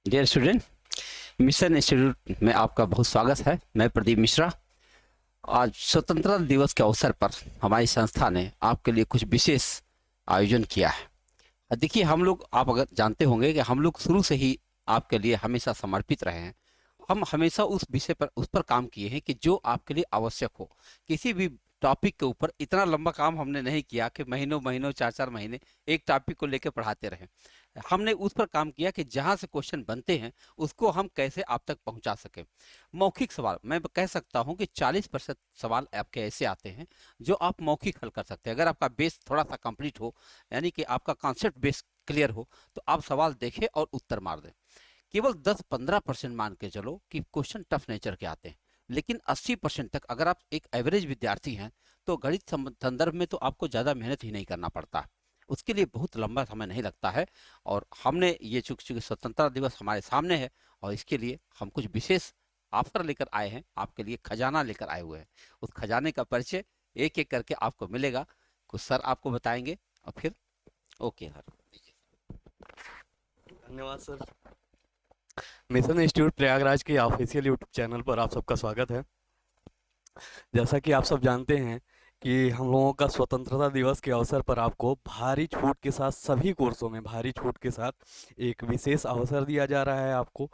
Dear student, mission institute में आपका बहुत स्वागत है। मैं प्रदीप मिश्रा। आज स्वतंत्रता दिवस के अवसर पर हमारी संस्था ने आपके लिए कुछ विशेष आयोजन किया है। देखिए, हम लोग, आप अगर जानते होंगे कि हम लोग शुरू से ही आपके लिए हमेशा समर्पित रहे हैं। हम हमेशा उस विषय पर उस पर काम किए हैं कि जो आपके लिए आवश्यक हो। किसी भी टॉपिक के ऊपर इतना लंबा काम हमने नहीं किया कि महीनों महीनों 4-4 महीने एक टॉपिक को लेकर पढ़ाते रहें। हमने उस पर काम किया कि जहां से क्वेश्चन बनते हैं उसको हम कैसे आप तक पहुंचा सकें। मौखिक सवाल, मैं कह सकता हूं कि 40% सवाल आपके ऐसे आते हैं जो आप मौखिक हल कर सकते हैं। अगर आपका बेस थोड़ा सा कंप्लीट हो, यानी कि आपका कॉन्सेप्ट बेस क्लियर हो, तो आप सवाल देखें और उत्तर मार दें। केवल 10-15% मान के चलो कि क्वेश्चन टफ नेचर के आते हैं, लेकिन 80% तक अगर आप एक एवरेज विद्यार्थी हैं तो गणित संदर्भ में तो आपको ज़्यादा मेहनत ही नहीं करना पड़ता। उसके लिए बहुत लंबा समय नहीं लगता है। और हमने ये चूंकि स्वतंत्रता दिवस हमारे सामने है, और इसके लिए हम कुछ विशेष ऑफर लेकर आए हैं, आपके लिए खजाना लेकर आए हुए हैं। उस खजाने का परिचय एक एक करके आपको मिलेगा। कुछ सर आपको बताएंगे और फिर ओके सर। धन्यवाद सर। मिशन इंस्टीट्यूट प्रयागराज के ऑफिशियल यूट्यूब चैनल पर आप सबका स्वागत है। जैसा कि आप सब जानते हैं कि हम लोगों का स्वतंत्रता दिवस के अवसर पर आपको भारी छूट के साथ, सभी कोर्सों में भारी छूट के साथ एक विशेष अवसर दिया जा रहा है आपको,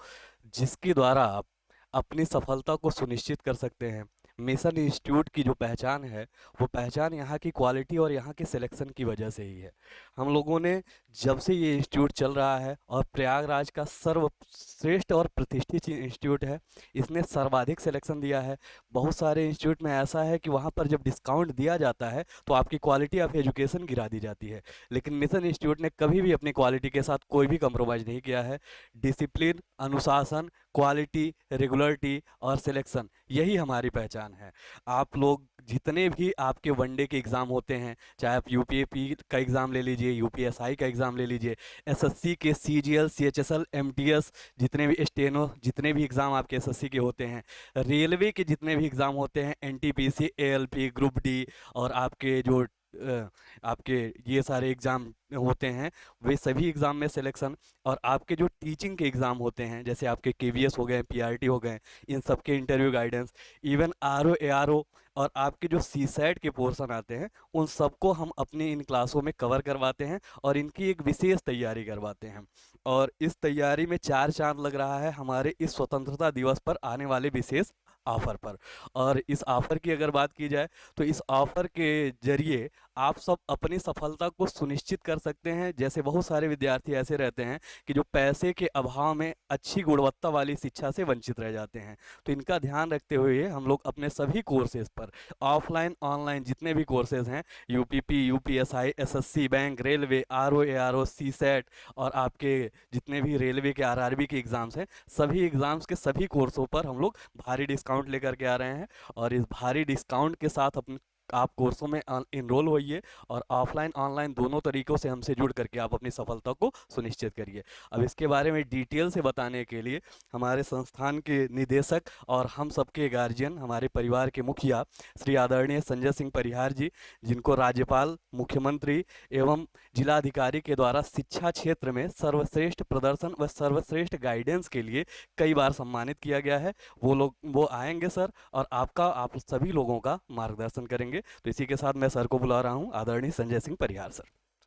जिसके द्वारा आप अपनी सफलता को सुनिश्चित कर सकते हैं। मिशन इंस्टीट्यूट की जो पहचान है, वो पहचान यहाँ की क्वालिटी और यहाँ के सिलेक्शन की वजह से ही है। हम लोगों ने, जब से ये इंस्टीट्यूट चल रहा है और प्रयागराज का सर्वश्रेष्ठ और प्रतिष्ठित इंस्टीट्यूट है, इसने सर्वाधिक सिलेक्शन दिया है। बहुत सारे इंस्टीट्यूट में ऐसा है कि वहाँ पर जब डिस्काउंट दिया जाता है तो आपकी क्वालिटी ऑफ एजुकेशन गिरा दी जाती है, लेकिन मिशन इंस्टीट्यूट ने कभी भी अपनी क्वालिटी के साथ कोई भी कंप्रोमाइज़ नहीं किया है। डिसिप्लिन, अनुशासन, क्वालिटी, रेगुलरिटी और सिलेक्शन, यही हमारी पहचान है। आप लोग जितने भी आपके वनडे के एग्ज़ाम होते हैं, चाहे आप यूपीएपी का एग्ज़ाम ले लीजिए, यूपीएसआई का एग्ज़ाम ले लीजिए, एसएससी के सीजीएल, सीएचएसएल, एमटीएस, जितने भी स्टेनो, जितने भी एग्ज़ाम आपके एसएससी के होते हैं, रेलवे के जितने भी एग्ज़ाम होते हैं, एनटीपीसी, एएलपी, ग्रुप डी और आपके जो आपके ये सारे एग्ज़ाम होते हैं, वे सभी एग्ज़ाम में सिलेक्शन, और आपके जो टीचिंग के एग्ज़ाम होते हैं, जैसे आपके केवीएस हो गए, पीआरटी हो गए, इन सब के interview guidance, even RO, ARO और आपके जो सीसैट के पोर्शन आते हैं, उन सबको हम अपनी इन क्लासों में कवर करवाते हैं और इनकी एक विशेष तैयारी करवाते हैं। और इस तैयारी में चार चांद लग रहा है हमारे इस स्वतंत्रता दिवस पर आने वाले विशेष ऑफ़र पर। और इस ऑफ़र की अगर बात की जाए, तो इस ऑफ़र के ज़रिए आप सब अपनी सफलता को सुनिश्चित कर सकते हैं। जैसे बहुत सारे विद्यार्थी ऐसे रहते हैं कि जो पैसे के अभाव में अच्छी गुणवत्ता वाली शिक्षा से वंचित रह जाते हैं, तो इनका ध्यान रखते हुए हम लोग अपने सभी कोर्सेज़ पर, ऑफलाइन ऑनलाइन जितने भी कोर्सेज़ हैं, UPP, UPSI, SSC, bank, railway, RO, ARO, CSAT और आपके जितने भी रेलवे के आरआरबी के एग्ज़ाम्स हैं, सभी एग्ज़ाम्स के सभी कोर्सों पर हम लोग भारी डिस्काउंट लेकर के आ रहे हैं। और इस भारी डिस्काउंट के साथ अपने आप कोर्सों में इनरोल होइए और ऑफलाइन ऑनलाइन दोनों तरीक़ों से हमसे जुड़ करके आप अपनी सफलता को सुनिश्चित करिए। अब इसके बारे में डिटेल से बताने के लिए हमारे संस्थान के निदेशक और हम सबके गार्जियन, हमारे परिवार के मुखिया श्री आदरणीय संजय सिंह परिहार जी, जिनको राज्यपाल, मुख्यमंत्री एवं जिलाधिकारी के द्वारा शिक्षा क्षेत्र में सर्वश्रेष्ठ प्रदर्शन व सर्वश्रेष्ठ गाइडेंस के लिए कई बार सम्मानित किया गया है, वो आएंगे सर और आप सभी लोगों का मार्गदर्शन करेंगे। तो इसी के साथ मैं सर को बुला रहा हूं, आदरणीय संजय सिंह परिहार सर।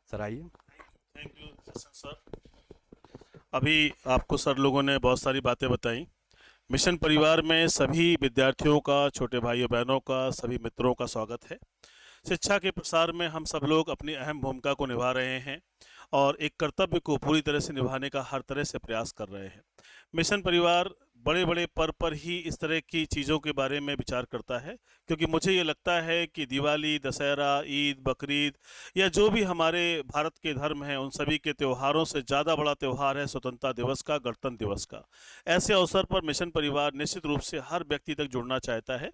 सर आइए। Thank you Jason sir. अभी आपको सर लोगों ने बहुत सारी बातें बताई। मिशन परिवार में सभी विद्यार्थियों का, छोटे भाइयों बहनों का, सभी मित्रों का स्वागत है। शिक्षा के प्रसार में हम सब लोग अपनी अहम भूमिका को निभा रहे हैं और एक कर्तव्य को पूरी तरह से निभाने का हर तरह से प्रयास कर रहे हैं। मिशन परिवार बड़े बड़े पर्व पर ही इस तरह की चीज़ों के बारे में विचार करता है, क्योंकि मुझे ये लगता है कि दिवाली, दशहरा, ईद, बकरीद या जो भी हमारे भारत के धर्म हैं, उन सभी के त्योहारों से ज़्यादा बड़ा त्यौहार है स्वतंत्रता दिवस का, गणतंत्र दिवस का। ऐसे अवसर पर मिशन परिवार निश्चित रूप से हर व्यक्ति तक जुड़ना चाहता है।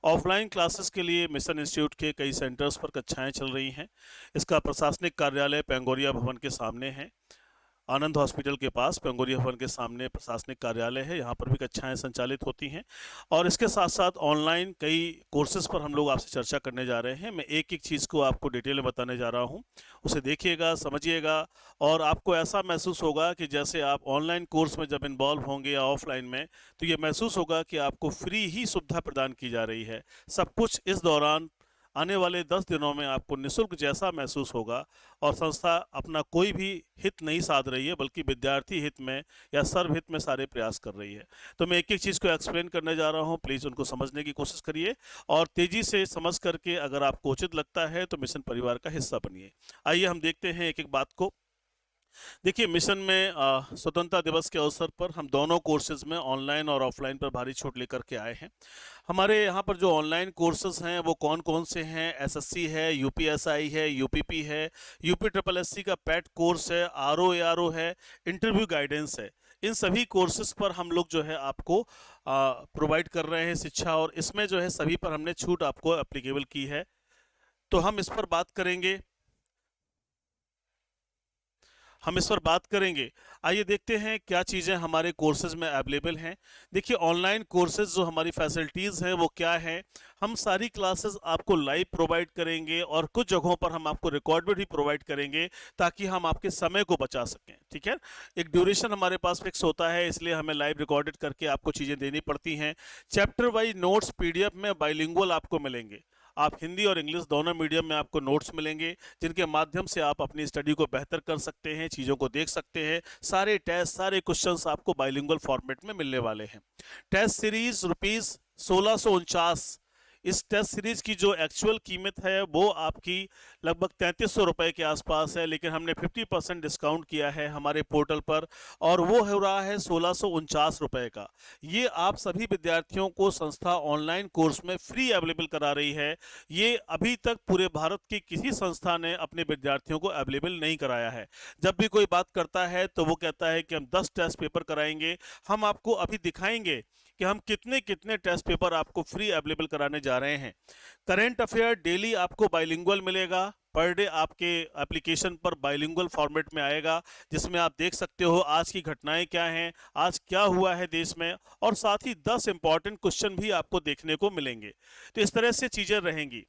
ऑफलाइन क्लासेस के लिए मिशन इंस्टीट्यूट के कई सेंटर्स पर कक्षाएँ चल रही हैं। इसका प्रशासनिक कार्यालय पेंगोरिया भवन के सामने है। आनंद हॉस्पिटल के पास पेंगोरिया भवन के सामने प्रशासनिक कार्यालय है, यहाँ पर भी कक्षाएं संचालित होती हैं। और इसके साथ साथ ऑनलाइन कई कोर्सेज पर हम लोग आपसे चर्चा करने जा रहे हैं। मैं एक एक चीज़ को आपको डिटेल में बताने जा रहा हूँ, उसे देखिएगा, समझिएगा, और आपको ऐसा महसूस होगा कि जैसे आप ऑनलाइन कोर्स में जब इन्वॉल्व होंगे या ऑफलाइन में, तो ये महसूस होगा कि आपको फ्री ही सुविधा प्रदान की जा रही है। सब कुछ इस दौरान आने वाले 10 दिनों में आपको निःशुल्क जैसा महसूस होगा। और संस्था अपना कोई भी हित नहीं साध रही है, बल्कि विद्यार्थी हित में या सर्वहित में सारे प्रयास कर रही है। तो मैं एक एक चीज़ को एक्सप्लेन करने जा रहा हूँ, प्लीज़ उनको समझने की कोशिश करिए और तेज़ी से समझ करके अगर आपको उचित लगता है तो मिशन परिवार का हिस्सा बनिए। आइए हम देखते हैं एक एक बात को। देखिए, मिशन में स्वतंत्रता दिवस के अवसर पर हम दोनों कोर्सेज में ऑनलाइन और ऑफलाइन पर भारी छूट लेकर के आए हैं। हमारे यहाँ पर जो ऑनलाइन कोर्सेज हैं वो कौन कौन से हैं? एसएससी है, यूपीएसआई है, यूपीपी है, यूपी ट्रिपल एससी का पैट कोर्स है, आरओ एआरओ है, इंटरव्यू गाइडेंस है। इन सभी कोर्सेज पर हम लोग जो है आपको प्रोवाइड कर रहे हैं शिक्षा, और इसमें जो है सभी पर हमने छूट आपको एप्लीकेबल की है। तो हम इस पर बात करेंगे, आइए देखते हैं क्या चीज़ें हमारे कोर्सेज में अवेलेबल हैं। देखिए, ऑनलाइन कोर्सेज जो हमारी फैसिलिटीज़ हैं वो क्या है? हम सारी क्लासेस आपको लाइव प्रोवाइड करेंगे और कुछ जगहों पर हम आपको रिकॉर्ड भी प्रोवाइड करेंगे, ताकि हम आपके समय को बचा सकें। ठीक है, एक ड्यूरेशन हमारे पास फिक्स होता है, इसलिए हमें लाइव रिकॉर्डेड करके आपको चीज़ें देनी पड़ती हैं। चैप्टर वाइज नोट्स पीडीएफ में बाइलिंगुअल आपको मिलेंगे। आप हिंदी और इंग्लिश दोनों मीडियम में आपको नोट्स मिलेंगे, जिनके माध्यम से आप अपनी स्टडी को बेहतर कर सकते हैं, चीज़ों को देख सकते हैं। सारे टेस्ट, सारे क्वेश्चंस आपको बाइलिंगुअल फॉर्मेट में मिलने वाले हैं। Test series ₹1649। इस टेस्ट सीरीज की जो एक्चुअल कीमत है वो आपकी लगभग 3300 रुपये के आसपास है, लेकिन हमने 50% डिस्काउंट किया है हमारे पोर्टल पर, और वो हो रहा है 1649 रुपये का। ये आप सभी विद्यार्थियों को संस्था ऑनलाइन कोर्स में फ्री अवेलेबल करा रही है। ये अभी तक पूरे भारत की किसी संस्था ने अपने विद्यार्थियों को अवेलेबल नहीं कराया है। जब भी कोई बात करता है तो वो कहता है कि हम 10 टेस्ट पेपर कराएंगे। हम आपको अभी दिखाएंगे कि हम कितने कितने टेस्ट पेपर आपको फ्री अवेलेबल कराने जा रहे हैं। करंट अफेयर डेली आपको बाइलिंगुअल मिलेगा, पर डे आपके एप्लीकेशन पर बाइलिंगुअल फॉर्मेट में आएगा, जिसमें आप देख सकते हो आज की घटनाएं क्या हैं, आज क्या हुआ है देश में, और साथ ही 10 इंपॉर्टेंट क्वेश्चन भी आपको देखने को मिलेंगे। तो इस तरह से चीज़ें रहेंगी।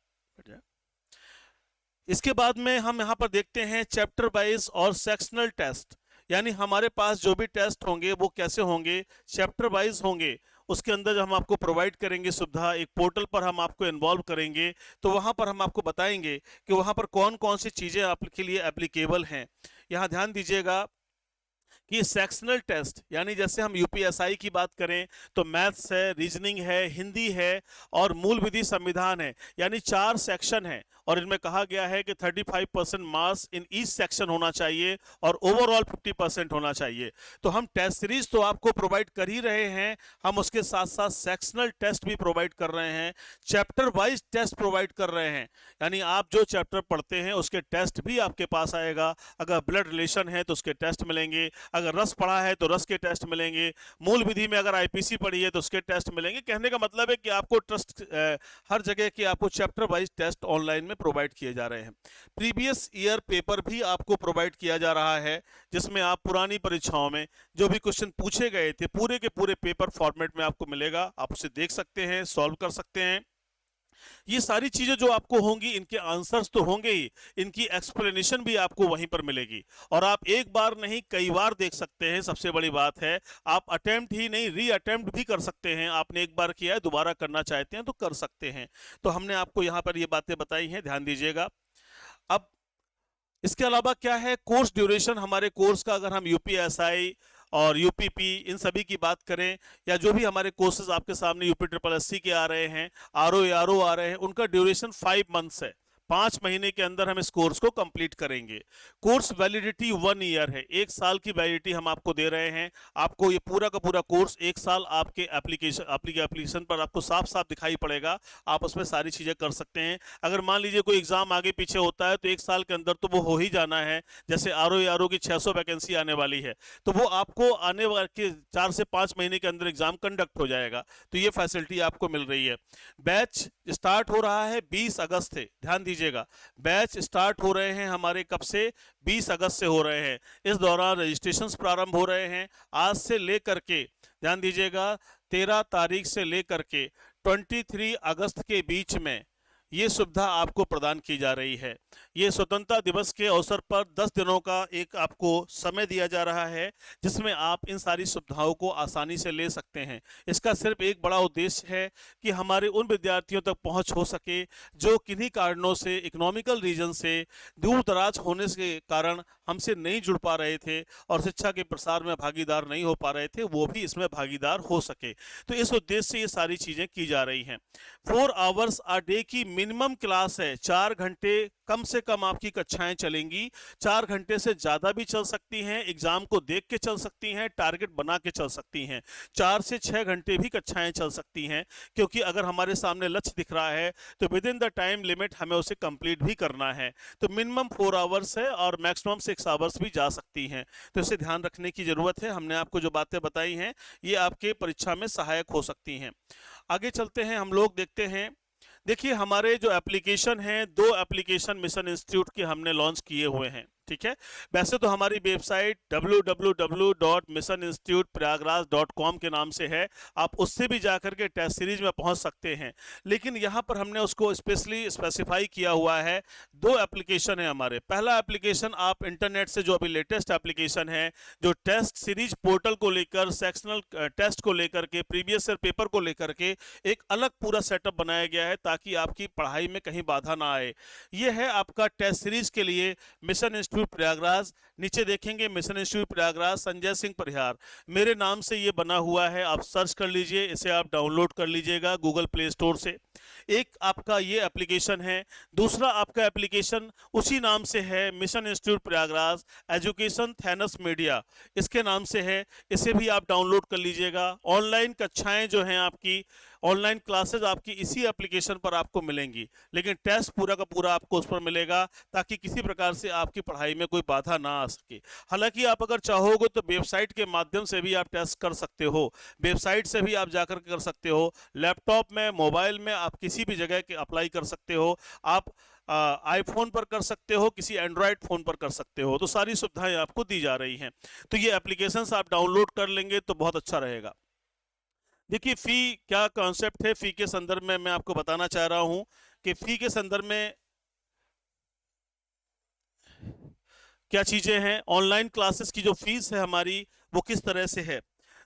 इसके बाद में हम यहाँ पर देखते हैं चैप्टर वाइज और सेक्शनल टेस्ट, यानी हमारे पास जो भी टेस्ट होंगे वो कैसे होंगे? चैप्टर वाइज होंगे। उसके अंदर हम आपको प्रोवाइड करेंगे सुविधा, एक पोर्टल पर हम आपको इन्वॉल्व करेंगे, तो वहाँ पर हम आपको बताएंगे कि वहाँ पर कौन कौन सी चीज़ें आपके लिए एप्लीकेबल हैं। यहाँ ध्यान दीजिएगा कि सेक्शनल टेस्ट, यानी जैसे हम यूपीएसआई की बात करें तो मैथ्स है, रीजनिंग है, हिंदी है और मूल विधि संविधान है, यानी 4 सेक्शन हैं, और इनमें कहा गया है कि 35% मार्क्स इन ईच सेक्शन होना चाहिए और ओवरऑल 50% होना चाहिए। तो हम टेस्ट सीरीज तो आपको प्रोवाइड कर ही रहे हैं, हम उसके साथ साथ सेक्शनल टेस्ट भी प्रोवाइड कर रहे हैं, चैप्टर वाइज टेस्ट प्रोवाइड कर रहे हैं, यानी आप जो चैप्टर पढ़ते हैं उसके टेस्ट भी आपके पास आएगा। अगर ब्लड रिलेशन है तो उसके टेस्ट मिलेंगे, अगर रस पढ़ा है तो रस के टेस्ट मिलेंगे, मूल विधि में अगर आईपीसी पढ़ी है तो उसके टेस्ट मिलेंगे। कहने का मतलब है कि आपको हर जगह के आपको चैप्टर वाइज टेस्ट ऑनलाइन में प्रोवाइड किए जा रहे हैं। प्रीवियस ईयर पेपर भी आपको प्रोवाइड किया जा रहा है, जिसमें आप पुरानी परीक्षाओं में जो भी क्वेश्चन पूछे गए थे पूरे के पूरे पेपर फॉर्मेट में आपको मिलेगा। आप उसे देख सकते हैं, सॉल्व कर सकते हैं। ये सारी चीजें जो आपको होंगी, इनके आंसर्स तो होंगे ही, इनकी एक्सप्लेनेशन भी आपको वहीं पर मिलेगी, और आप एक बार नहीं कई बार देख सकते हैं। सबसे बड़ी बात है, आप अटेम्प्ट ही नहीं री अटेम्प्ट भी कर सकते हैं। आपने एक बार किया है, दोबारा करना चाहते हैं तो कर सकते हैं। तो हमने आपको यहाँ पर ये बातें बताई हैं, ध्यान दीजिएगा। अब इसके अलावा क्या है, कोर्स ड्यूरेशन। हमारे कोर्स का अगर हम यूपीएसआई और यूपीपी इन सभी की बात करें, या जो भी हमारे कोर्सेज आपके सामने यूपी ट्रिपल एससी के आ रहे हैं, आरओ आरओ आ रहे हैं, उनका ड्यूरेशन 5 मंथ्स है। 5 महीने के अंदर हम इस कोर्स को कंप्लीट करेंगे। कोर्स वैलिडिटी 1 ईयर है, 1 साल की वैलिडिटी हम आपको दे रहे हैं। आपको ये पूरा का पूरा कोर्स 1 साल आपके एप्लीकेशन पर आपको साफ साफ दिखाई पड़ेगा। आप उसमें सारी चीज़ें कर सकते हैं। अगर मान लीजिए कोई एग्जाम आगे पीछे होता है तो 1 साल के अंदर तो वो हो ही जाना है। जैसे आरओ की 600 वैकेंसी आने वाली है, तो वो आपको आने वाले 4 से 5 महीने के अंदर एग्जाम कंडक्ट हो जाएगा। तो ये फैसिलिटी आपको मिल रही है। बैच स्टार्ट हो रहा है 20 अगस्त से, ध्यान दीजिएगा। बैच स्टार्ट हो रहे हैं हमारे कब से? 20 अगस्त से हो रहे हैं। इस दौरान रजिस्ट्रेशंस प्रारंभ हो रहे हैं आज से लेकर के, ध्यान दीजिएगा, 13 तारीख से लेकर के 23 अगस्त के बीच में ये सुविधा आपको प्रदान की जा रही है। ये स्वतंत्रता दिवस के अवसर पर 10 दिनों का एक आपको समय दिया जा रहा है जिसमें आप इन सारी सुविधाओं को आसानी से ले सकते हैं। इसका सिर्फ एक बड़ा उद्देश्य है कि हमारे उन विद्यार्थियों तक पहुंच हो सके जो किन्हीं कारणों से, इकोनॉमिकल रीजन से, दूर दराज होने के कारण हमसे नहीं जुड़ पा रहे थे और शिक्षा के प्रसार में भागीदार नहीं हो पा रहे थे, वो भी इसमें भागीदार हो सके। तो इस उद्देश्य से ये सारी चीज़ें की जा रही हैं। 4 आवर्स अ डे की मिनिमम क्लास है। 4 घंटे कम से कम आपकी कक्षाएं चलेंगी। 4 घंटे से ज़्यादा भी चल सकती हैं, एग्जाम को देख के चल सकती हैं, टारगेट बना के चल सकती हैं। 4 से 6 घंटे भी कक्षाएं चल सकती हैं, क्योंकि अगर हमारे सामने लक्ष्य दिख रहा है तो with in the time limit हमें उसे कंप्लीट भी करना है। तो मिनिमम 4 आवर्स है और मैक्सिमम 6 आवर्स भी जा सकती हैं। तो इसे ध्यान रखने की ज़रूरत है। हमने आपको जो बातें बताई हैं ये आपके परीक्षा में सहायक हो सकती हैं। आगे चलते हैं, हम लोग देखते हैं। देखिए, हमारे जो एप्लीकेशन हैं, 2 एप्लीकेशन मिशन इंस्टीट्यूट के हमने लॉन्च किए हुए हैं, ठीक है। वैसे तो हमारी वेबसाइट www.missioninstituteprayagraj.com के नाम से है, आप उससे भी जाकर के टेस्ट सीरीज में पहुंच सकते हैं, लेकिन यहाँ पर हमने उसको स्पेशली स्पेसिफाई किया हुआ है। 2 एप्लीकेशन है हमारे। पहला एप्लीकेशन आप इंटरनेट से, जो अभी लेटेस्ट एप्लीकेशन है, जो टेस्ट सीरीज पोर्टल को लेकर, सेक्शनल टेस्ट को लेकर के, प्रीवियस ईयर पेपर को लेकर के एक अलग पूरा सेटअप बनाया गया है ताकि आपकी पढ़ाई में कहीं बाधा ना आए। ये है आपका टेस्ट सीरीज के लिए मिशन इंस्टीट्यूट प्रयागराज। नीचे देखेंगे मिशन इंस्टीट्यूट प्रयागराज संजय सिंह परिहार, मेरे नाम से ये बना हुआ है। आप सर्च कर लीजिए, इसे आप डाउनलोड कर लीजिएगा गूगल प्ले स्टोर से। एक आपका ये एप्लीकेशन है। दूसरा आपका एप्लीकेशन उसी नाम से है, mission institute Prayagraj education Thanos media, इसके नाम से है। इसे भी आप डाउनलोड कर लीजिएगा। ऑनलाइन कक्षाएं जो हैं आपकी, ऑनलाइन क्लासेस आपकी इसी एप्लीकेशन पर आपको मिलेंगी, लेकिन टेस्ट पूरा का पूरा आपको उस पर मिलेगा ताकि किसी प्रकार से आपकी पढ़ाई में कोई बाधा ना आ सके। हालांकि आप अगर चाहोगे तो वेबसाइट के माध्यम से भी आप टेस्ट कर सकते हो। वेबसाइट से भी आप जाकर कर सकते हो। लैपटॉप में, मोबाइल में, आप किसी भी जगह के अप्लाई कर सकते हो। आप आईफोन पर कर सकते हो, किसी एंड्रॉयड फ़ोन पर कर सकते हो। तो सारी सुविधाएं आपको दी जा रही हैं। तो ये एप्लीकेशंस आप डाउनलोड कर लेंगे तो बहुत अच्छा रहेगा। देखिए, फ़ी क्या कॉन्सेप्ट है, फ़ी के संदर्भ में मैं आपको बताना चाह रहा हूं कि फ़ी के संदर्भ में क्या चीज़ें हैं। ऑनलाइन क्लासेस की जो फीस है हमारी, वो किस तरह से है।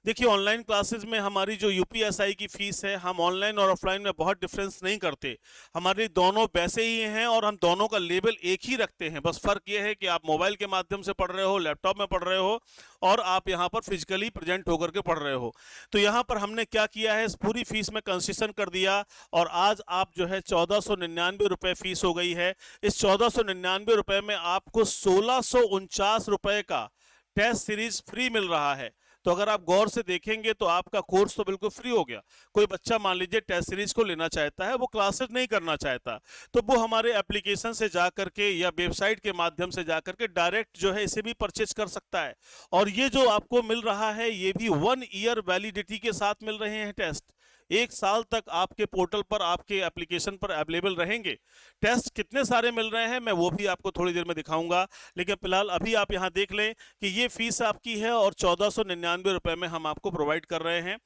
देखिए, ऑनलाइन क्लासेस में हमारी जो यूपीएसआई की फ़ीस है, हम ऑनलाइन और ऑफलाइन में बहुत डिफरेंस नहीं करते। हमारे दोनों वैसे ही हैं और हम दोनों का लेवल एक ही रखते हैं। बस फ़र्क ये है कि आप मोबाइल के माध्यम से पढ़ रहे हो, लैपटॉप में पढ़ रहे हो, और आप यहाँ पर फिजिकली प्रेजेंट होकर के पढ़ रहे हो। तो यहाँ पर हमने क्या किया है, इस पूरी फीस में कंसेशन कर दिया और आज आप जो है 1499 रुपये फ़ीस हो गई है। इस 1499 रुपये में आपको 1649 रुपये का टेस्ट सीरीज फ्री मिल रहा है। तो अगर आप गौर से देखेंगे तो आपका कोर्स तो बिल्कुल फ्री हो गया। कोई बच्चा मान लीजिए टेस्ट सीरीज को लेना चाहता है, वो क्लासेस नहीं करना चाहता, तो वो हमारे एप्लीकेशन से जा करके या वेबसाइट के माध्यम से जा करके डायरेक्ट जो है इसे भी परचेज कर सकता है। और ये जो आपको मिल रहा है ये भी 1 ईयर वैलिडिटी के साथ मिल रहे हैं टेस्ट। 1 साल तक आपके पोर्टल पर, आपके एप्लीकेशन पर अवेलेबल रहेंगे। टेस्ट कितने सारे मिल रहे हैं मैं वो भी आपको थोड़ी देर में दिखाऊंगा, लेकिन फिलहाल अभी आप यहाँ देख लें कि ये फीस आपकी है और 1499 रुपये में हम आपको प्रोवाइड कर रहे हैं।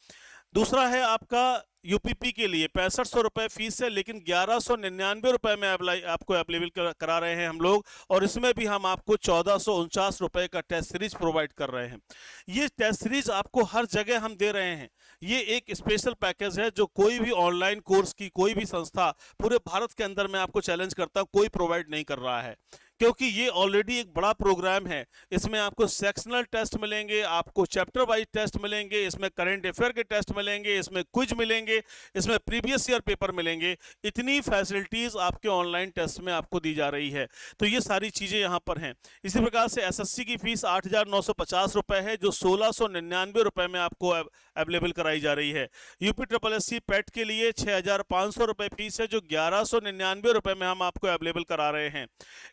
दूसरा है आपका यूपीपी के लिए 6500 रुपये फीस है, लेकिन 1199 रुपये में आपको अवेलेबल करा रहे हैं हम लोग, और इसमें भी हम आपको 1449 रुपये का टेस्ट सीरीज प्रोवाइड कर रहे हैं। ये टेस्ट सीरीज आपको हर जगह हम दे रहे हैं। ये एक स्पेशल पैकेज है जो कोई भी ऑनलाइन कोर्स की कोई भी संस्था पूरे भारत के अंदर, मैं आपको चैलेंज करता हूँ, कोई प्रोवाइड नहीं कर रहा है, क्योंकि ये ऑलरेडी एक बड़ा प्रोग्राम है। इसमें आपको सेक्शनल टेस्ट मिलेंगे, आपको चैप्टर वाइज टेस्ट मिलेंगे, इसमें करंट अफेयर के टेस्ट मिलेंगे, इसमें क्विज मिलेंगे, इसमें प्रीवियस ईयर पेपर मिलेंगे। इतनी फैसिलिटीज़ आपके ऑनलाइन टेस्ट में आपको दी जा रही है। तो ये सारी चीज़ें यहाँ पर हैं। इसी प्रकार से एसएससी की फ़ीस 8950 रुपये है, जो 1699 रुपये में आपको अवेलेबल कराई जा रही है। UP triple S C PET के लिए 6500 रुपये फीस है, जो 1199 रुपये में हम आपको अवेलेबल करा रहे हैं।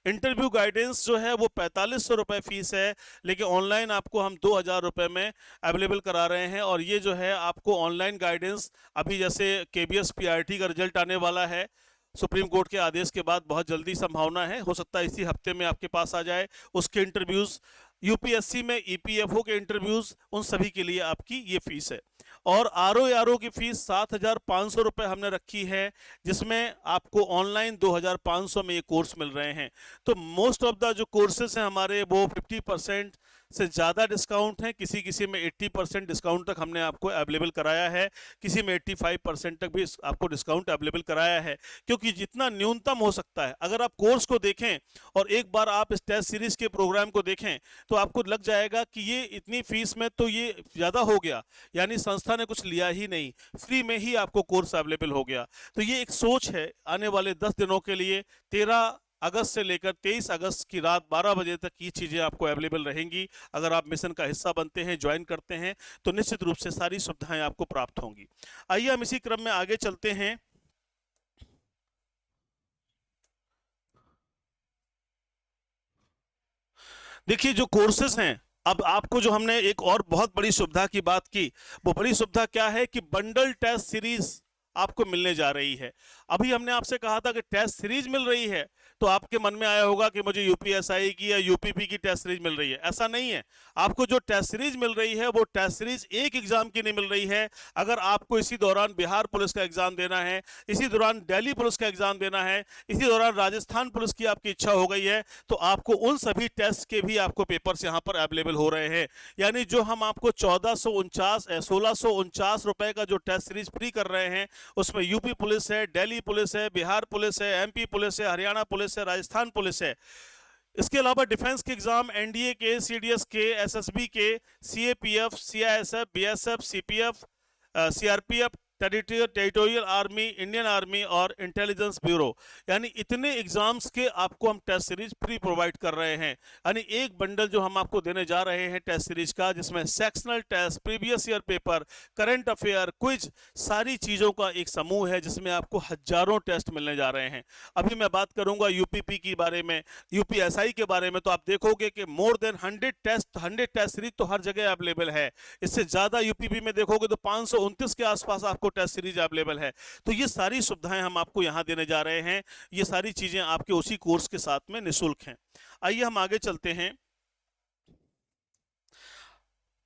इंटरव्यू गाइडेंस जो है वो 4500 रुपये फीस है, लेकिन ऑनलाइन आपको हम 2000 रुपये में अवेलेबल करा रहे हैं। और ये जो है आपको ऑनलाइन गाइडेंस, अभी जैसे KBS PRT का रिजल्ट आने वाला है सुप्रीम कोर्ट के आदेश के बाद बहुत जल्दी संभावना है, हो सकता है इसी हफ्ते में आपके पास आ जाए। उसके इंटरव्यूज़, यूपीएससी में ईपीएफओ के इंटरव्यूज़, उन सभी के लिए आपकी ये फीस है। और आरओ की फीस 7,500 रुपये हमने रखी है, जिसमें आपको ऑनलाइन 2,500 में ये कोर्स मिल रहे हैं। तो मोस्ट ऑफ द जो कोर्सेज हैं हमारे, वो 50% से ज़्यादा डिस्काउंट हैं, किसी किसी में 80% डिस्काउंट तक हमने आपको अवेलेबल कराया है, किसी में 85% तक भी आपको डिस्काउंट अवेलेबल कराया है। क्योंकि जितना न्यूनतम हो सकता है, अगर आप कोर्स को देखें और एक बार आप इस टेस्ट सीरीज के प्रोग्राम को देखें तो आपको लग जाएगा कि ये इतनी फीस में तो ये ज़्यादा हो गया, यानी संस्था ने कुछ लिया ही नहीं, फ्री में ही आपको कोर्स अवेलेबल हो गया। तो ये एक सोच है आने वाले 10 दिनों के लिए, 13 अगस्त से लेकर 23 अगस्त की रात 12 बजे तक ये चीज़ें आपको अवेलेबल रहेंगी। अगर आप मिशन का हिस्सा बनते हैं, ज्वाइन करते हैं, तो निश्चित रूप से सारी सुविधाएं आपको प्राप्त होंगी। आइए हम इसी क्रम में आगे चलते हैं। देखिए, जो कोर्सेज हैं, अब आपको जो हमने एक और बहुत बड़ी सुविधा की बात की, वो बड़ी सुविधा क्या है कि बंडल टेस्ट सीरीज आपको मिलने जा रही है। अभी हमने आपसे कहा था कि टेस्ट सीरीज मिल रही है, तो आपके मन में आया होगा कि मुझे यूपीएसआई की या यूपीपी की टेस्ट सीरीज मिल रही है। ऐसा नहीं है। आपको जो टेस्ट सीरीज मिल रही है, वो टेस्ट सीरीज एक एग्जाम की नहीं मिल रही है। अगर आपको इसी दौरान बिहार पुलिस का एग्जाम देना है, इसी दौरान दिल्ली पुलिस का एग्जाम देना है, इसी दौरान राजस्थान पुलिस की आपकी इच्छा हो गई है, तो आपको उन सभी टेस्ट के भी आपको पेपर्स यहाँ पर अवेलेबल हो रहे हैं। यानी जो हम आपको 1649 रुपए का जो टेस्ट सीरीज फ्री कर रहे हैं, उसमें यूपी पुलिस है, दिल्ली पुलिस है, बिहार पुलिस है, एमपी पुलिस है, हरियाणा पुलिस है, राजस्थान पुलिस है। इसके अलावा डिफेंस के एग्जाम एनडीए के, सीडीएस के, एसएसबी के, CAPF, CISF, BSF, CPF, CRPF, territorial army, Indian army और इंटेलिजेंस ब्यूरो, यानी इतने एग्जाम्स के आपको हम टेस्ट सीरीज फ्री प्रोवाइड कर रहे हैं। यानी एक बंडल जो हम आपको देने जा रहे हैं टेस्ट सीरीज का, जिसमें sectional test, previous year paper, current affair, quiz, सारी चीज़ों का एक समूह है, जिसमें आपको हजारों टेस्ट मिलने जा रहे हैं। अभी मैं बात करूंगा यूपीपी के बारे में, यूपीएसआई के बारे में, तो आप देखोगे कि मोर देन 100 टेस्ट सीरीज तो हर जगह अवेलेबल है। इससे ज़्यादा यूपीपी में देखोगे तो 529 के आसपास आपको टेस्ट सीरीज अवेलेबल है। तो ये सारी सुविधाएं हम आपको यहां देने जा रहे हैं। ये सारी चीजें आपके उसी कोर्स के साथ में निःशुल्क हैं। आइए हम आगे चलते हैं।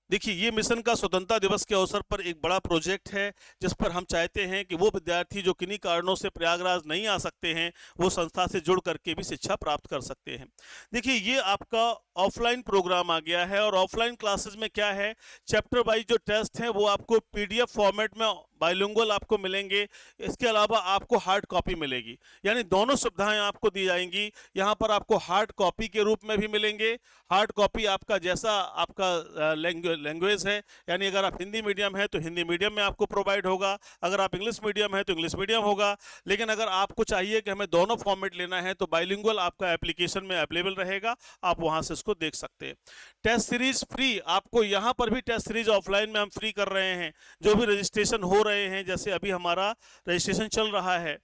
देखिए, ये मिशन का स्वतंत्रता दिवस के अवसर पर एक बड़ा प्रोजेक्ट है, जिस पर हम चाहते हैं कि वो विद्यार्थी जो किन्हीं कारणों से प्रयागराज नहीं आ सकते हैं, वो संस्था से जुड़ करके भी शिक्षा प्राप्त कर सकते हैं। देखिए, ये आपका ऑफलाइन प्रोग्राम आ गया है, और ऑफलाइन क्लासेस में क्या है, चैप्टर वाइज जो टेस्ट हैं वो आपको पीडीएफ फॉर्मेट में बाइलिंगुअल आपको मिलेंगे। इसके अलावा आपको हार्ड कॉपी मिलेगी, यानी दोनों सुविधाएं आपको दी जाएंगी। यहाँ पर आपको हार्ड कॉपी के रूप में भी मिलेंगे। हार्ड कॉपी आपका जैसा आपका लैंग्वेज है, यानी अगर आप हिंदी मीडियम है तो हिंदी मीडियम में आपको प्रोवाइड होगा, अगर आप इंग्लिश मीडियम है तो इंग्लिश मीडियम होगा। लेकिन अगर आपको चाहिए कि हमें दोनों फॉर्मेट लेना है, तो बाइलिंगुअल आपका एप्लीकेशन में अवेलेबल रहेगा, आप वहाँ से इसको देख सकते हैं। टेस्ट सीरीज फ्री आपको यहाँ पर भी टेस्ट सीरीज ऑफलाइन में हम फ्री कर रहे हैं। जो भी रजिस्ट्रेशन हो रहे हैं, जैसे अभी हमारा रजिस्ट्रेशन चल रहा है,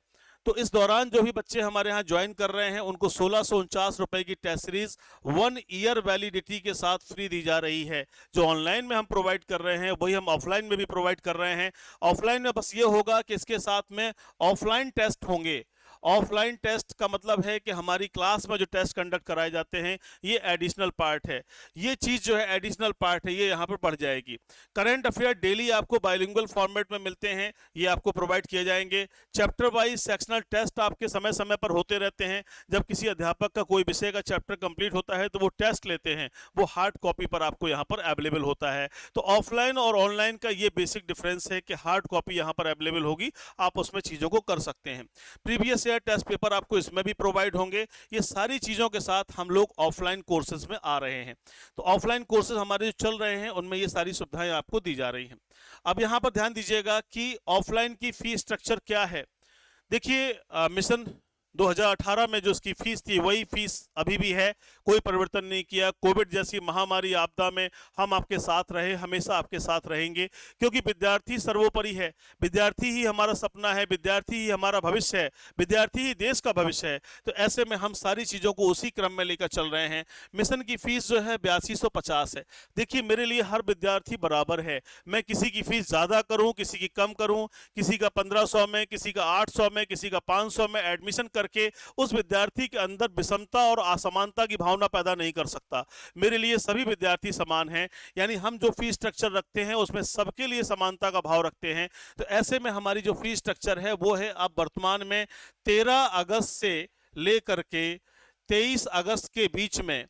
तो इस दौरान जो भी बच्चे हमारे यहाँ ज्वाइन कर रहे हैं, उनको 1649 रुपए की टेस्ट सीरीज 1 ईयर वैलिडिटी के साथ फ्री दी जा रही है। जो ऑनलाइन में हम प्रोवाइड कर रहे हैं, वही हम ऑफलाइन में भी प्रोवाइड कर रहे हैं। ऑफलाइन में बस ये होगा कि इसके साथ में ऑफलाइन टेस्ट होंगे। ऑफलाइन टेस्ट का मतलब है कि हमारी क्लास में जो टेस्ट कंडक्ट कराए जाते हैं, ये एडिशनल पार्ट है। ये चीज़ जो है एडिशनल पार्ट है, ये यहाँ पर बढ़ जाएगी। करंट अफेयर डेली आपको बाइलिंगुअल फॉर्मेट में मिलते हैं, ये आपको प्रोवाइड किए जाएंगे। चैप्टर वाइज सेक्शनल टेस्ट आपके समय समय पर होते रहते हैं। जब किसी अध्यापक का कोई विषय का चैप्टर कंप्लीट होता है, तो वो टेस्ट लेते हैं, वो हार्ड कॉपी पर आपको यहाँ पर अवेलेबल होता है। तो ऑफलाइन और ऑनलाइन का ये बेसिक डिफरेंस है कि हार्ड कॉपी यहाँ पर अवेलेबल होगी, आप उसमें चीज़ों को कर सकते हैं। प्रीवियस टेस्ट पेपर आपको इसमें भी प्रोवाइड होंगे। ये सारी चीज़ों के साथ हम लोग ऑफलाइन कोर्सेज में आ रहे हैं। तो ऑफलाइन कोर्सेज हमारे जो चल रहे हैं, उनमें ये सारी सुविधाएं आपको दी जा रही हैं। अब यहाँ पर ध्यान दीजिएगा कि ऑफलाइन की फी स्ट्रक्चर क्या है। देखिए, मिशन 2018 में जो उसकी फीस थी वही फीस अभी भी है, कोई परिवर्तन नहीं किया। कोविड जैसी महामारी आपदा में हम आपके साथ रहे, हमेशा आपके साथ रहेंगे, क्योंकि विद्यार्थी सर्वोपरि है। विद्यार्थी ही हमारा सपना है, विद्यार्थी ही हमारा भविष्य है, विद्यार्थी ही देश का भविष्य है। तो ऐसे में हम सारी चीज़ों को उसी क्रम में लेकर चल रहे हैं। मिशन की फीस जो है 8250 है। देखिए, मेरे लिए हर विद्यार्थी बराबर है। मैं किसी की फीस ज़्यादा करूं, किसी की कम करूं, किसी का 1500 में, किसी का 800 में, किसी का 500 में एडमिशन करके उस विद्यार्थी के अंदर विषमता और असमानता की भावना पैदा नहीं कर सकता। मेरे लिए सभी विद्यार्थी समान हैं, यानी हम जो फीस स्ट्रक्चर रखते हैं उसमें सबके लिए समानता का भाव रखते हैं। तो ऐसे में हमारी जो फीस स्ट्रक्चर है वो है अब वर्तमान में 13 अगस्त से लेकर के 23 अगस्त के बीच में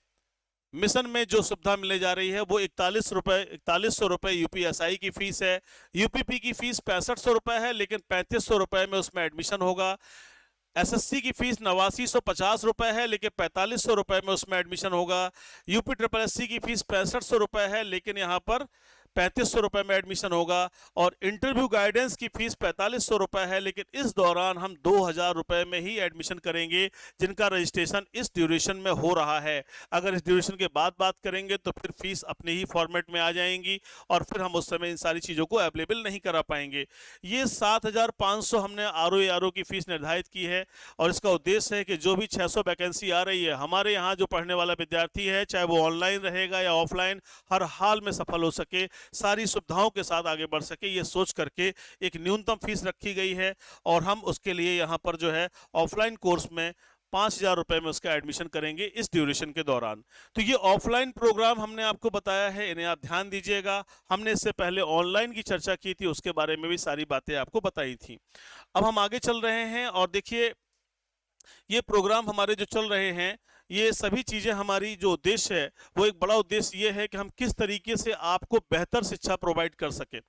मिशन में जो सुविधा मिलने जा रही है वो 4100 रुपये यूपीएसआई की फीस है। यूपीपी की फीस 6500 रुपये है, लेकिन 3500 रुपये में उसमें एडमिशन होगा। एसएससी की फीस 8950 रुपये है, लेकिन 4500 रुपये में उसमें एडमिशन होगा। यूपी ट्रिपल एससी की फीस 6500 रुपये है, लेकिन यहाँ पर 3500 रुपये में एडमिशन होगा। और इंटरव्यू गाइडेंस की फीस 4500 रुपये है, लेकिन इस दौरान हम 2000 रुपये में ही एडमिशन करेंगे, जिनका रजिस्ट्रेशन इस ड्यूरेशन में हो रहा है। अगर इस ड्यूरेशन के बाद बात करेंगे तो फिर फीस अपने ही फॉर्मेट में आ जाएंगी और फिर हम उस समय इन सारी चीज़ों को अवेलेबल नहीं करा पाएंगे। ये 7500 हमने आरओ की फीस निर्धारित की है, और इसका उद्देश्य है कि जो भी 600 वैकेंसी आ रही है, हमारे यहाँ जो पढ़ने वाला विद्यार्थी है, चाहे वो ऑनलाइन रहेगा या ऑफलाइन, हर हाल में सफल हो सके, सारी सुविधाओं के साथ आगे बढ़ सके, ये सोच करके एक न्यूनतम फीस रखी गई है। और हम उसके लिए यहाँ पर जो है ऑफलाइन कोर्स में 5000 रुपये में उसका एडमिशन करेंगे इस ड्यूरेशन के दौरान। तो ये ऑफलाइन प्रोग्राम हमने आपको बताया है, इन्हें आप ध्यान दीजिएगा। हमने इससे पहले ऑनलाइन की चर्चा की थी, उसके बारे में भी सारी बातें आपको बताई थी। अब हम आगे चल रहे हैं और देखिए, ये प्रोग्राम हमारे जो चल रहे हैं, ये सभी चीज़ें, हमारी जो उद्देश्य है वो एक बड़ा उद्देश्य ये है कि हम किस तरीके से आपको बेहतर शिक्षा प्रोवाइड कर सके।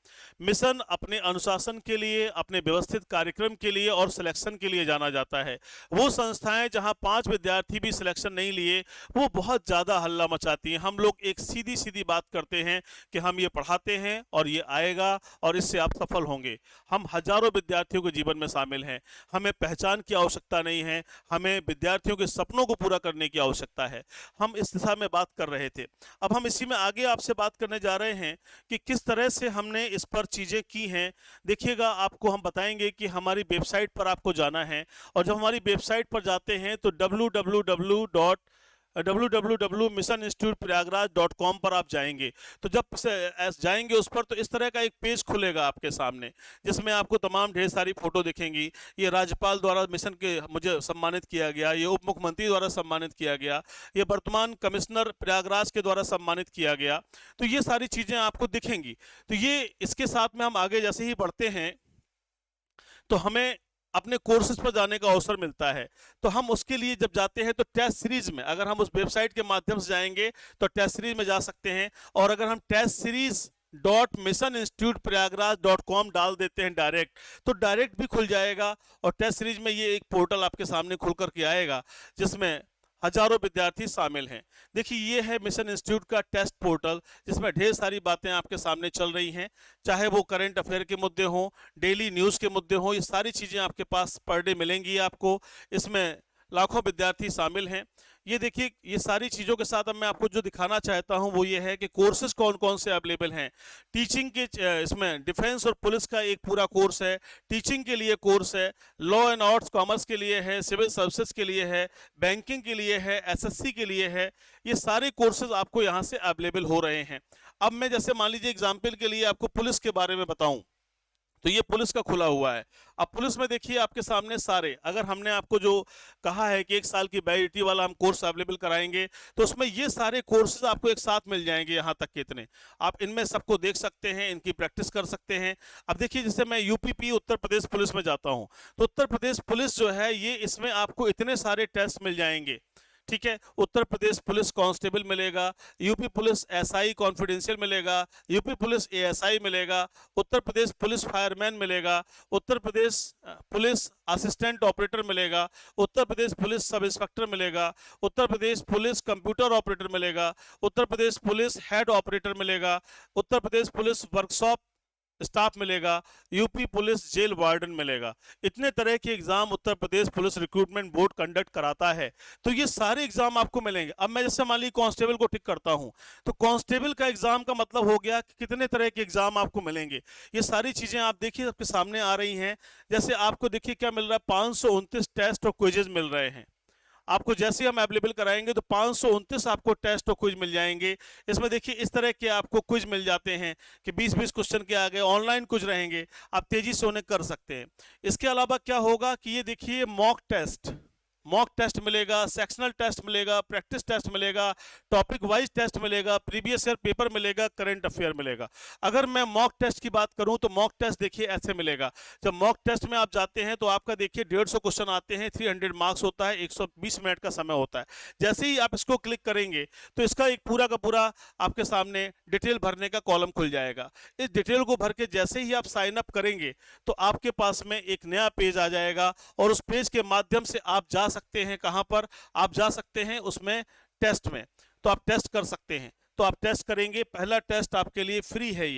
मिशन अपने अनुशासन के लिए, अपने व्यवस्थित कार्यक्रम के लिए और सिलेक्शन के लिए जाना जाता है। वो संस्थाएं जहां 5 विद्यार्थी भी सिलेक्शन नहीं लिए, वो बहुत ज़्यादा हल्ला मचाती हैं। हम लोग एक सीधी सीधी बात करते हैं कि हम ये पढ़ाते हैं और ये आएगा और इससे आप सफल होंगे। हम हजारों विद्यार्थियों के जीवन में शामिल हैं। हमें पहचान की आवश्यकता नहीं है, हमें विद्यार्थियों के सपनों को पूरा करने की आवश्यकता है। हम इस दिशा में बात कर रहे थे। अब हम इसी में आगे आपसे बात करने जा रहे हैं कि किस तरह से हमने इस पर चीज़ें की हैं। देखिएगा, आपको हम बताएंगे कि हमारी वेबसाइट पर आपको जाना है, और जब हमारी वेबसाइट पर जाते हैं तो www.missioninstituteprayagraj.com पर आप जाएंगे। तो जब जाएंगे उस पर, तो इस तरह का एक पेज खुलेगा आपके सामने, जिसमें आपको तमाम ढेर सारी फोटो दिखेंगी। ये राज्यपाल द्वारा मिशन के मुझे सम्मानित किया गया, ये उप मुख्यमंत्री द्वारा सम्मानित किया गया, ये वर्तमान कमिश्नर प्रयागराज के द्वारा सम्मानित किया गया। तो ये सारी चीज़ें आपको दिखेंगी। तो ये, इसके साथ में हम आगे जैसे ही बढ़ते हैं तो हमें अपने कोर्सेज पर जाने का अवसर मिलता है। तो हम उसके लिए जब जाते हैं तो टेस्ट सीरीज में, अगर हम उस वेबसाइट के माध्यम से जाएंगे तो टेस्ट सीरीज में जा सकते हैं। और अगर हम टेस्ट सीरीज .missioninstituteprayagraj.com डाल देते हैं डायरेक्ट, तो डायरेक्ट भी खुल जाएगा। और टेस्ट सीरीज में ये एक पोर्टल आपके सामने खुल करके आएगा, जिसमें हजारों विद्यार्थी शामिल हैं। देखिए, ये है मिशन इंस्टीट्यूट का टेस्ट पोर्टल, जिसमें ढेर सारी बातें आपके सामने चल रही हैं, चाहे वो करंट अफेयर के मुद्दे हों, डेली न्यूज़ के मुद्दे हों, ये सारी चीज़ें आपके पास पर डे मिलेंगी आपको। इसमें लाखों विद्यार्थी शामिल हैं। ये देखिए, ये सारी चीज़ों के साथ अब मैं आपको जो दिखाना चाहता हूं वो ये है कि कोर्सेज कौन कौन से अवेलेबल हैं। टीचिंग के, इसमें डिफेंस और पुलिस का एक पूरा कोर्स है, टीचिंग के लिए कोर्स है, लॉ एंड आर्ट्स कॉमर्स के लिए है, सिविल सर्विसेज के लिए है, बैंकिंग के लिए है, एसएससी के लिए है। ये सारे कोर्सेज आपको यहाँ से अवेलेबल हो रहे हैं। अब मैं जैसे मान लीजिए एग्जाम्पल के लिए आपको पुलिस के बारे में बताऊँ, तो ये पुलिस का खुला हुआ है। अब पुलिस में देखिए आपके सामने सारे, अगर हमने आपको जो कहा है कि 1 साल की वैलिडिटी वाला हम कोर्स अवेलेबल कराएंगे, तो उसमें ये सारे कोर्सेज आपको एक साथ मिल जाएंगे। यहाँ तक के इतने आप इनमें सबको देख सकते हैं, इनकी प्रैक्टिस कर सकते हैं। अब देखिए, जैसे मैं यूपीपी उत्तर प्रदेश पुलिस में जाता हूँ, तो उत्तर प्रदेश पुलिस जो है, ये इसमें आपको इतने सारे टेस्ट मिल जाएंगे। ठीक है, उत्तर प्रदेश पुलिस कांस्टेबल मिलेगा, यूपी पुलिस एसआई कॉन्फिडेंशियल मिलेगा, यूपी पुलिस एएसआई मिलेगा, उत्तर प्रदेश पुलिस फायरमैन मिलेगा, Uttar Pradesh police assistant operator मिलेगा, Uttar Pradesh police sub inspector मिलेगा, Uttar Pradesh police computer operator मिलेगा, Uttar Pradesh police head operator मिलेगा, Uttar Pradesh police workshop staff मिलेगा, यूपी पुलिस जेल वार्डन मिलेगा। इतने तरह के exam Uttar Pradesh police recruitment board conduct कराता है। तो ये सारे एग्जाम आपको मिलेंगे। अब मैं जैसे मान ली कांस्टेबल को टिक करता हूं, तो कांस्टेबल का एग्जाम का मतलब हो गया कि कितने तरह के एग्जाम आपको मिलेंगे। ये सारी चीजें आप देखिए आपके सामने आ रही हैं। जैसे आपको देखिए क्या मिल रहा है, 529 टेस्ट और क्विजेज मिल रहे हैं आपको। जैसे हम अवेलेबल कराएंगे तो 529 आपको टेस्ट और क्विज मिल जाएंगे। इसमें देखिए इस तरह के आपको क्विज मिल जाते हैं कि 20-20 क्वेश्चन के आगे ऑनलाइन क्विज रहेंगे, आप तेजी से उन्हें कर सकते हैं। इसके अलावा क्या होगा कि ये देखिए मॉक टेस्ट मिलेगा, सेक्शनल टेस्ट मिलेगा, प्रैक्टिस टेस्ट मिलेगा, टॉपिक वाइज टेस्ट मिलेगा, प्रीवियस ईयर पेपर मिलेगा, करंट अफेयर मिलेगा। अगर मैं मॉक टेस्ट की बात करूं तो मॉक टेस्ट देखिए ऐसे मिलेगा। जब मॉक टेस्ट में आप जाते हैं तो आपका देखिए 150 क्वेश्चन आते हैं, 300 मार्क्स होता है, 120 मिनट का समय होता है। जैसे ही आप इसको क्लिक करेंगे तो इसका एक पूरा का पूरा आपके सामने डिटेल भरने का कॉलम खुल जाएगा। इस डिटेल को भर के जैसे ही आप साइन अप करेंगे तो आपके पास में एक नया पेज आ जाएगा और उस पेज के माध्यम से आप जा सकते हैं। कहां पर आप जा सकते हैं? उसमें टेस्ट में। तो आप टेस्ट कर सकते हैं। तो आप टेस्ट करेंगे। पहला टेस्ट आपके लिए फ्री है।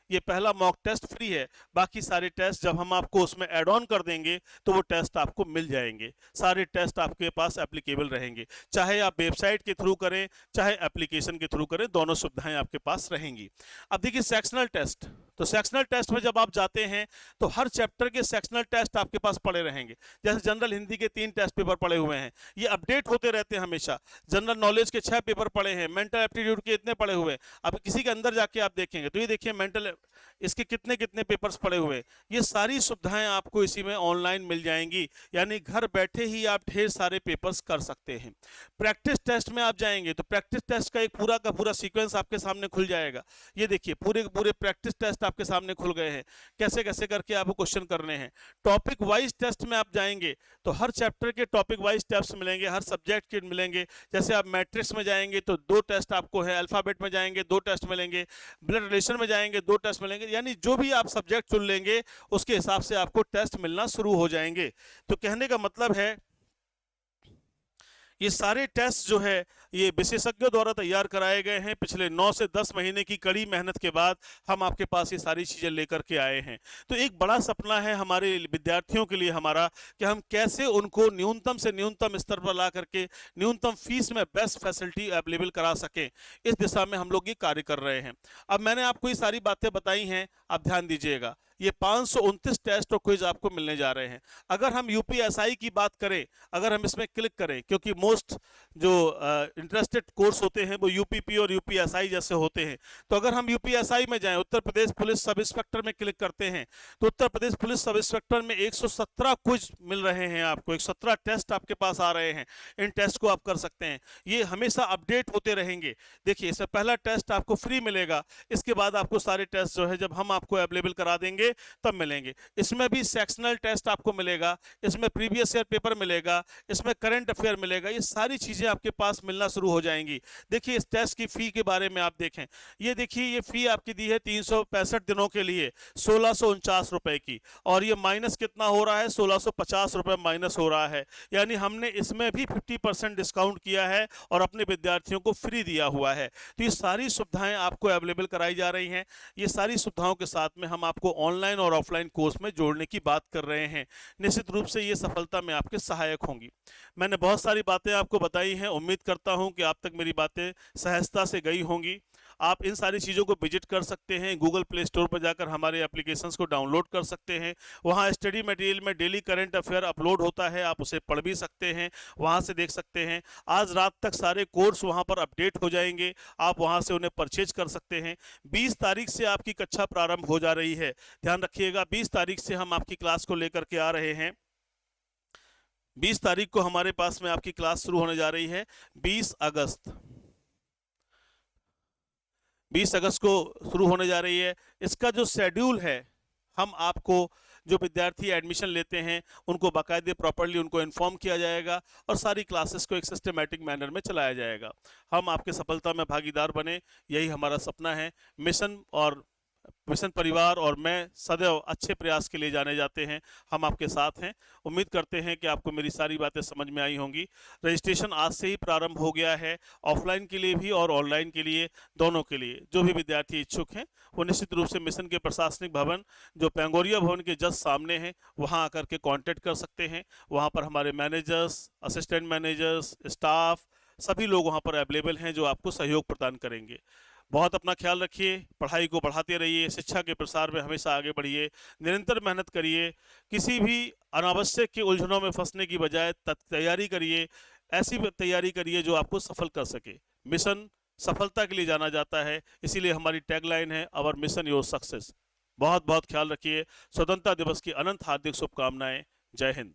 ये पहला मॉक टेस्ट फ्री है। बाकी सारे टेस्ट जब हम आपको उसमें ऐड ऑन कर देंगे तो वो टेस्ट आपको मिल जाएंगे। सारे टेस्ट आपके पास एप्लीकेबल रहेंगे, चाहे आप वेबसाइट के थ्रू करें चाहे एप्लीकेशन के थ्रू करें, दोनों सुविधाएं आपके पास रहेंगी। अब देखिए सेक्शनल टेस्ट। तो सेक्शनल टेस्ट में जब आप जाते हैं तो हर चैप्टर के सेक्शनल टेस्ट आपके पास पड़े रहेंगे। जैसे जनरल हिंदी के 3 टेस्ट पेपर पड़े हुए हैं, ये अपडेट होते रहते हैं हमेशा। जनरल नॉलेज के 6 पेपर पड़े हैं, मेंटल एप्टीट्यूड के इतने पड़े हुए हैं। अब किसी के अंदर जाके आप देखेंगे तो ये देखिए मेंटल इसके कितने कितने पेपर्स पड़े हुए हैं। ये सारी सुविधाएं आपको इसी में ऑनलाइन मिल जाएंगी, यानी घर बैठे ही आप ढेर सारे पेपर्स कर सकते हैं। प्रैक्टिस टेस्ट में आप जाएंगे तो प्रैक्टिस टेस्ट का एक पूरा का पूरा सीक्वेंस आपके सामने खुल जाएगा। ये देखिए पूरे के पूरे प्रैक्टिस टेस्ट आपके सामने खुल गए हैं, कैसे कैसे करके आपको क्वेश्चन करने हैं। टॉपिक वाइज टेस्ट में आप जाएंगे तो हर चैप्टर के टॉपिक वाइज टेस्ट मिलेंगे, हर सब्जेक्ट के मिलेंगे। जैसे आप मैट्रिक्स में जाएंगे तो 2 टेस्ट आपको है, अल्फाबेट में जाएंगे 2 टेस्ट मिलेंगे, ब्लड रिलेशन में जाएंगे 2 टेस्ट मिलेंगे। यानी जो भी आप सब्जेक्ट चुन लेंगे उसके हिसाब से आपको टेस्ट मिलना शुरू हो जाएंगे। तो कहने का मतलब है ये सारे टेस्ट जो है ये विशेषज्ञों द्वारा तैयार कराए गए हैं। पिछले 9 से 10 महीने की कड़ी मेहनत के बाद हम आपके पास ये सारी चीज़ें लेकर के आए हैं। तो एक बड़ा सपना है हमारे विद्यार्थियों के लिए हमारा कि हम कैसे उनको न्यूनतम से न्यूनतम स्तर पर ला करके न्यूनतम फीस में बेस्ट फैसिलिटी अवेलेबल करा सकें। इस दिशा में हम लोग ये कार्य कर रहे हैं। अब मैंने आपको ये सारी बातें बताई हैं, आप ध्यान दीजिएगा। ये 529 टेस्ट और क्विज आपको मिलने जा रहे हैं। अगर हम यूपीएसआई की बात करें, अगर हम इसमें क्लिक करें, क्योंकि मोस्ट जो इंटरेस्टेड कोर्स होते हैं वो यूपीपी और यूपीएसआई जैसे होते हैं। तो अगर हम यूपीएसआई में जाएं, Uttar Pradesh police sub inspector में क्लिक करते हैं तो Uttar Pradesh police sub inspector में 117 क्विज मिल रहे हैं आपको, 117 टेस्ट आपके पास आ रहे हैं। इन टेस्ट को आप कर सकते हैं, ये हमेशा अपडेट होते रहेंगे। देखिए इसमें पहला टेस्ट आपको फ्री मिलेगा, इसके बाद आपको सारे टेस्ट जो है जब हम आपको अवेलेबल करा देंगे तब मिलेंगे। इसमें भी सेक्शनल टेस्ट आपको मिलेगा, इसमें प्रीवियस ईयर पेपर मिलेगा, इसमें करंट अफेयर मिलेगा। ये सारी चीजें आपके पास मिलना शुरू हो जाएंगी। देखिए इस टेस्ट की फी के बारे में आप देखें, ये देखिए ये फी आपकी दी है 365 दिनों के लिए 1649 रुपए की, और ये माइनस कितना हो रहा है, 1650 रुपए माइनस हो रहा है। यानी हमने इसमें भी 50% डिस्काउंट किया है और अपने विद्यार्थियों को फ्री दिया हुआ है। तो ये सारी सुविधाएं आपको अवेलेबल कराई जा रही हैं। ये सारी सुविधाओं के साथ में हम आपको ऑनलाइन और ऑफलाइन कोर्स में जोड़ने की बात कर रहे हैं। निश्चित रूप से ये सफलता में आपके सहायक होंगी। मैंने बहुत सारी बातें आपको बताई हैं, उम्मीद करता हूं कि आप तक मेरी बातें सहजता से गई होंगी। आप इन सारी चीज़ों को विजिट कर सकते हैं, गूगल प्ले स्टोर पर जाकर हमारे एप्लीकेशंस को डाउनलोड कर सकते हैं। वहाँ स्टडी मटेरियल में डेली करंट अफेयर अपलोड होता है, आप उसे पढ़ भी सकते हैं, वहाँ से देख सकते हैं। आज रात तक सारे कोर्स वहाँ पर अपडेट हो जाएंगे, आप वहाँ से उन्हें परचेज कर सकते हैं। 20 तारीख से आपकी कक्षा प्रारंभ हो जा रही है, ध्यान रखिएगा। 20 तारीख से हम आपकी क्लास को लेकर के आ रहे हैं। 20 तारीख को हमारे पास में आपकी क्लास शुरू होने जा रही है। 20 अगस्त को शुरू होने जा रही है। इसका जो शेड्यूल है, हम आपको जो विद्यार्थी एडमिशन लेते हैं उनको बाकायदे प्रॉपर्ली उनको इन्फॉर्म किया जाएगा और सारी क्लासेस को एक सिस्टमेटिक मैनर में चलाया जाएगा। हम आपके सफलता में भागीदार बने, यही हमारा सपना है। मिशन और मिशन परिवार और मैं सदैव अच्छे प्रयास के लिए जाने जाते हैं। हम आपके साथ हैं। उम्मीद करते हैं कि आपको मेरी सारी बातें समझ में आई होंगी। रजिस्ट्रेशन आज से ही प्रारंभ हो गया है, ऑफलाइन के लिए भी और ऑनलाइन के लिए, दोनों के लिए। जो भी विद्यार्थी इच्छुक हैं वो निश्चित रूप से मिशन के प्रशासनिक भवन जो पेंगोरिया भवन के जस्ट सामने है वहाँ आकर के कांटेक्ट कर सकते हैं। वहाँ पर हमारे मैनेजर्स, असिस्टेंट मैनेजर्स, स्टाफ सभी लोग वहाँ पर अवेलेबल हैं जो आपको सहयोग प्रदान करेंगे। बहुत अपना ख्याल रखिए, पढ़ाई को बढ़ाते रहिए, शिक्षा के प्रसार में हमेशा आगे बढ़िए, निरंतर मेहनत करिए, किसी भी अनावश्यक की उलझनों में फंसने की बजाय तैयारी करिए, ऐसी तैयारी करिए जो आपको सफल कर सके। मिशन सफलता के लिए जाना जाता है, इसीलिए हमारी टैगलाइन है आवर मिशन योर सक्सेस। बहुत बहुत ख्याल रखिए। स्वतंत्रता दिवस की अनंत हार्दिक शुभकामनाएं। जय हिंद।